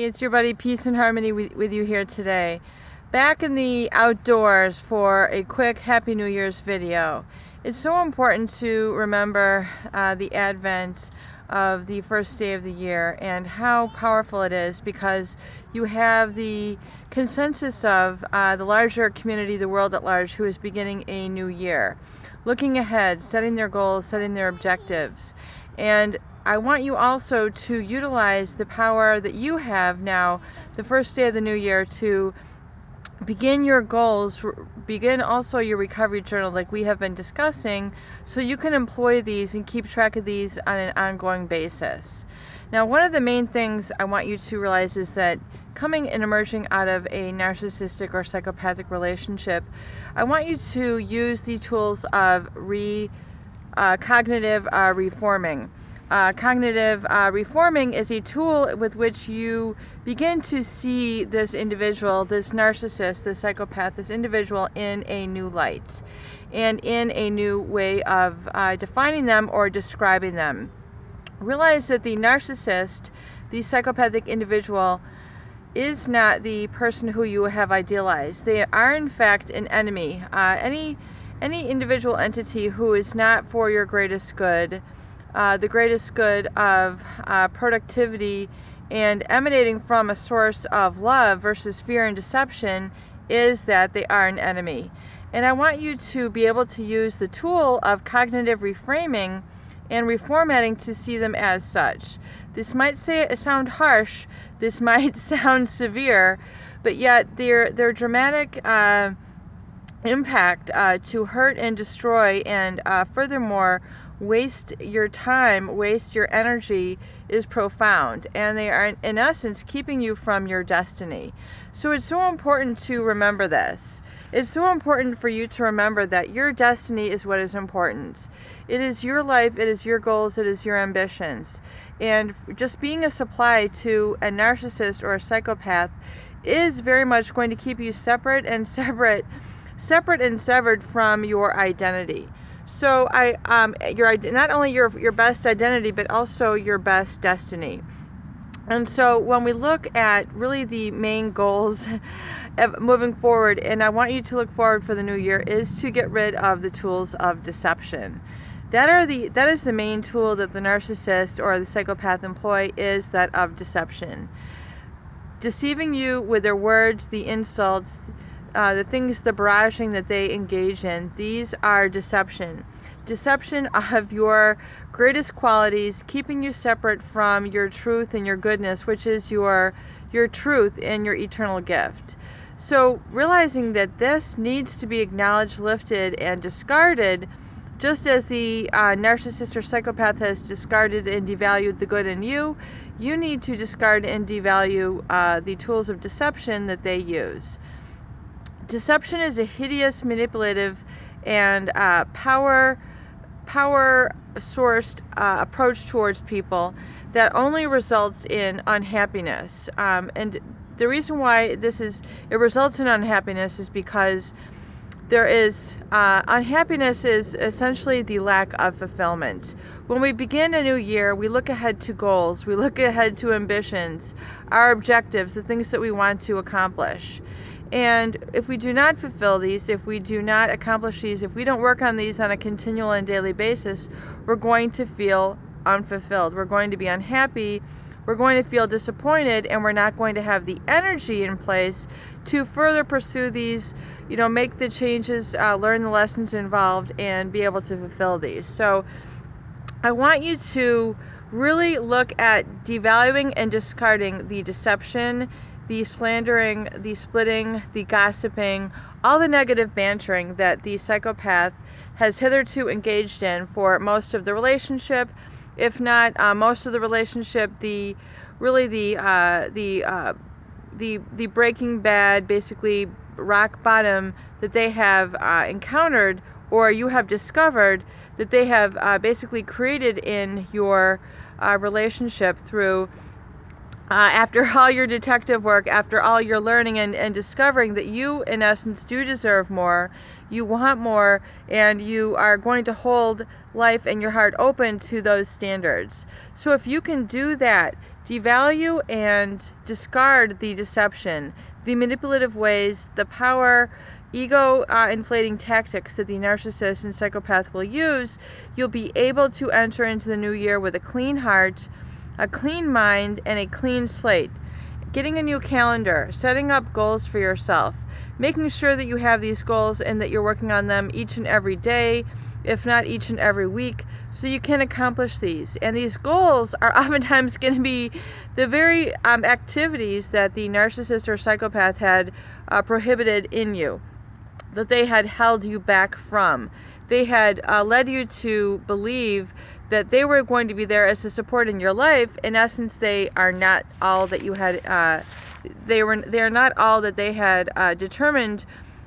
it's your buddy Peace and Harmony with you here today. Back in the outdoors for a quick Happy New Year's video. It's so important to remember the advent of the first day of the year and how powerful it is, because you have the consensus of the larger community, the world at large, who is beginning a new year, looking ahead, setting their goals, setting their objectives. And I want you also to utilize the power that you have now, the first day of the new year, to begin your goals, begin also your recovery journal like we have been discussing, so you can employ these and keep track of these on an ongoing basis. Now, one of the main things I want you to realize is that coming and emerging out of a narcissistic or psychopathic relationship, I want you to use the tools of cognitive reforming. Cognitive reforming is a tool with which you begin to see this individual, this narcissist, this psychopath, this individual in a new light and in a new way of defining them or describing them. Realize that the narcissist, the psychopathic individual, is not the person who you have idealized. They are in fact an enemy. Any individual entity who is not for your greatest good, the greatest good of productivity and emanating from a source of love versus fear and deception, is that they are an enemy. And I want you to be able to use the tool of cognitive reframing and reformatting to see them as such. This might sound harsh, this might sound severe, but yet their dramatic impact to hurt and destroy and furthermore waste your time, waste your energy is profound, and they are in essence keeping you from your destiny. So it's so important to remember this. It's so important for you to remember that your destiny is what is important. It is your life, it is your goals, it is your ambitions. And just being a supply to a narcissist or a psychopath is very much going to keep you separate and severed from your identity. So not only your best identity, but also your best destiny. And so when we look at really the main goals of moving forward, and I want you to look forward for the new year, is to get rid of the tools of deception. That is the main tool that the narcissist or the psychopath employ, is that of deception. Deceiving you with their words, the insults, the things, the barraging that they engage in. These are deception. Deception of your greatest qualities, keeping you separate from your truth and your goodness, which is your truth and your eternal gift. So realizing that this needs to be acknowledged, lifted, and discarded, just as the narcissist or psychopath has discarded and devalued the good in you, you need to discard and devalue the tools of deception that they use. Deception is a hideous, manipulative, and power-sourced approach towards people that only results in unhappiness. And the reason why it results in unhappiness is because there is unhappiness is essentially the lack of fulfillment. When we begin a new year, we look ahead to goals, we look ahead to ambitions, our objectives, the things that we want to accomplish. And if we do not fulfill these, if we do not accomplish these, if we don't work on these on a continual and daily basis, we're going to feel unfulfilled. We're going to be unhappy. We're going to feel disappointed, and we're not going to have the energy in place to further pursue these, make the changes, learn the lessons involved, and be able to fulfill these. So I want you to really look at devaluing and discarding the deception, the slandering, the splitting, the gossiping, all the negative bantering that the psychopath has hitherto engaged in for most of the relationship, if not most of the relationship. The Breaking Bad, basically rock bottom that they have encountered, or you have discovered that they have basically created in your relationship through after all your detective work, after all your learning and discovering that you, in essence, do deserve more, you want more, and you are going to hold life and your heart open to those standards. So if you can do that, devalue and discard the deception, the manipulative ways, the power, ego inflating tactics that the narcissist and psychopath will use, you'll be able to enter into the new year with a clean heart, a clean mind, and a clean slate. Getting a new calendar, setting up goals for yourself, making sure that you have these goals and that you're working on them each and every day, if not each and every week, so you can accomplish these. And these goals are oftentimes going to be the very activities that the narcissist or psychopath had prohibited in you, that they had held you back from. They had led you to believe that they were going to be there as a support in your life. In essence, they are not all that you had. They are not all that they had determined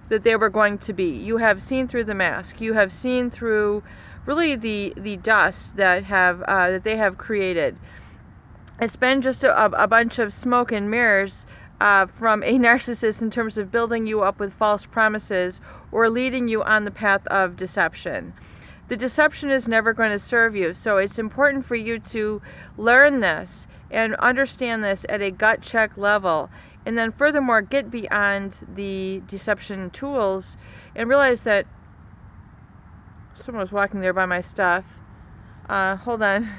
that they were going to be. You have seen through the mask. You have seen through really the dust that they have created. It's been just a bunch of smoke and mirrors from a narcissist in terms of building you up with false promises or leading you on the path of deception. The deception is never going to serve you, so it's important for you to learn this and understand this at a gut check level, and then furthermore get beyond the deception tools and realize that someone was walking there by my stuff. Hold on.